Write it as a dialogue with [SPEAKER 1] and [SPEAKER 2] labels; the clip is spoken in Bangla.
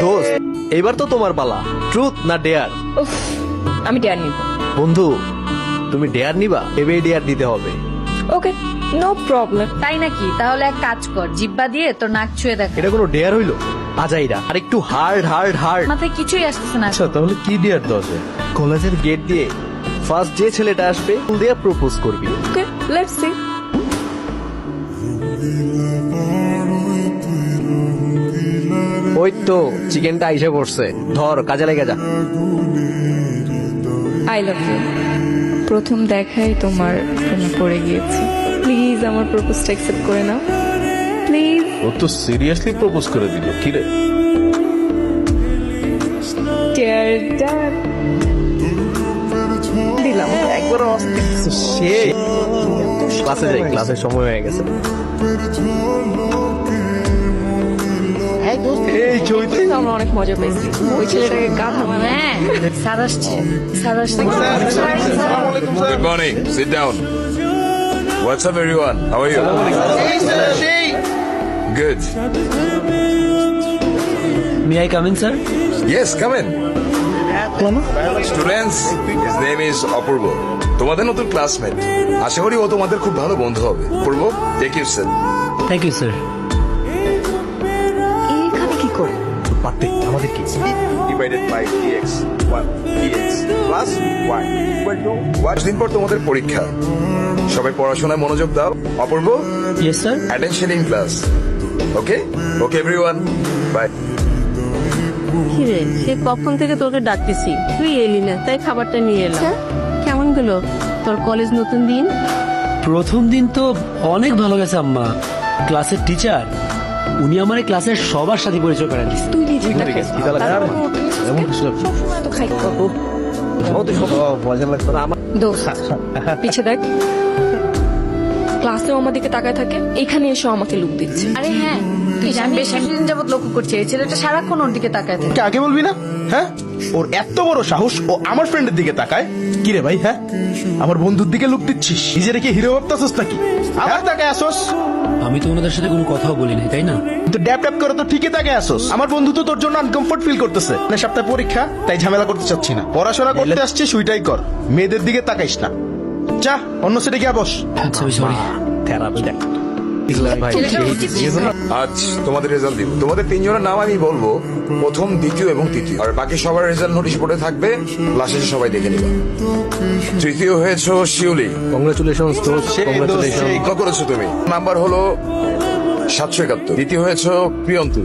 [SPEAKER 1] দোস্ত এবার তো তোমার পালা, ট্রুথ না ডেয়ার?
[SPEAKER 2] উফ, আমি ডেয়ার নিব।
[SPEAKER 1] বন্ধু তুমি ডেয়ার নিবা, এবে ডেয়ার দিতে হবে।
[SPEAKER 2] ওকে, নো প্রবলেম।
[SPEAKER 3] তাই নাকি? তাহলে এক কাজ কর, জিব্বা দিয়ে তোর নাক ছুঁয়ে দেখ।
[SPEAKER 1] এটা কোনো ডেয়ার হইলো? আজাইরা আর একটু হার্ড হার্ড হার্ড।
[SPEAKER 3] মাথায় কিছুই আসতেছে না।
[SPEAKER 1] আচ্ছা তাহলে কি ডেয়ার দরজে? কলেজের গেট দিয়ে ফার্স্ট যে ছেলেটা আসবে ফুল দিয়ে প্রপোজ করবি।
[SPEAKER 2] Okay, let's see.
[SPEAKER 1] ওই তো চিকেনটা আইসে পড়ছে, ধর কাজে লেগে যা।
[SPEAKER 2] I love you. প্রথম দেখাই তোমার প্রেমে পড়ে গিয়েছি। প্লিজ আমার প্রপোজটা অ্যাকসেপ্ট করে নাও, প্লিজ।
[SPEAKER 4] ও তো সিরিয়াসলি প্রপোজ করে দিল, কি রে?
[SPEAKER 2] ডিয়ার ড্যাড, দিলাম।
[SPEAKER 1] একবার সে ক্লাসে যাই, ক্লাসের সময় হয়ে গেছে। এই চৈত্র
[SPEAKER 2] আমরা অনেক মজা পেয়েছি। ওই ছেলেটাকে গাধা মানে।
[SPEAKER 3] হ্যাঁ, স্যার আসছে, স্যার আসছে।
[SPEAKER 5] Good morning. Sit down. What's up, everyone? How are you? Good.
[SPEAKER 1] May I come in, sir?
[SPEAKER 5] Yes, come in. Students, his name is Apurvo. তোমাদের নতুন ক্লাসমেট। আশা করি ও তোমাদের খুব ভালো বন্ধু হবে। Apurvo, take your seat.
[SPEAKER 1] Thank you, sir.
[SPEAKER 2] এইখানে কি করে?
[SPEAKER 1] পারতে আমাদের কি?
[SPEAKER 5] Divided by dx. 1 dx plus y equal to 1 দিন পর তোমাদের পরীক্ষা। সবাই পড়াশোনায় মনোযোগ দাও। অপূর্ব,
[SPEAKER 1] Yes, sir.
[SPEAKER 5] attention in class. Okay? Okay, everyone. Bye.
[SPEAKER 6] কিরে, সে কখন থেকে তোকে ডাকতেছি, তুই এলি না, তাই খাবারটা নিয়ে এলাম। কেমন গেল তোর কলেজ নতুন দিন?
[SPEAKER 7] প্রথম দিন তো অনেক ভালো গেছে আম্মা। ক্লাসের টিচার উনি আমার এই ক্লাসের সবার সাথে পরিচয় করে দিচ্ছে।
[SPEAKER 2] তুই নিজে দেখিস। সবসময় তো খাই। দোস্ত, পিছে দেখ। ক্লাসেও আমার দিকে তাকায় থাকে, এখানে এসে আমাকে লুক দিচ্ছে।
[SPEAKER 3] আরে হ্যাঁ, তুই জানবি বেশ কিছুদিন যাবত লক্ষ্য করছি এই ছেলেটা সারাক্ষণ ওর দিকে তাকায় থাকে।
[SPEAKER 8] আগে বলবি না? হ্যাঁ, ওর এত বড় সাহস, ও আমার ফ্রেন্ডের দিকে তাকায়। কি রে ভাই, হ্যাঁ আমার বন্ধুর দিকে লুক দিচ্ছিস? নিজের কি হিরো ভাবতাছস নাকি? আবার তাকায় আসোস?
[SPEAKER 7] আমি তো ওনাদের সাথে কোনো কথাও বলি নাই, তাই না?
[SPEAKER 8] তো ড্যাপ ড্যাপ করে তো ঠিকই তাকায় আসোস। আমার বন্ধু তো তোর জন্য আনকমফোর্ট ফিল করতেছে। মানে সপ্তাহে পরীক্ষা, তাই ঝামেলা করতে চাচ্ছি না। পড়াশোনা করতে আসছিস, সুইটাই কর, মেয়েদের দিকে তাকাইস না। যা অন্য সেটে গিয়া বস।
[SPEAKER 7] আচ্ছা আমি সরি।
[SPEAKER 1] থেরাপি দেখ। ভাই
[SPEAKER 5] আজ তোমাদের রেজাল্ট দিব। তোমাদের তিনজনের নাম আমি বলবো, প্রথম, দ্বিতীয় এবং তৃতীয়। আর বাকি সবার রেজাল্ট নোটিশ বোর্ডে থাকবে, ক্লাসে এসে সবাই দেখে নিবা। তৃতীয় হয়েছো শিউলি।
[SPEAKER 1] কংগ্রাচুলেশনস দোস্ত, কংগ্রাচুলেশন।
[SPEAKER 5] ভালো করেছো তুমি। নাম্বার হলো 771। দ্বিতীয় হয়েছো প্রিয়ন্তু।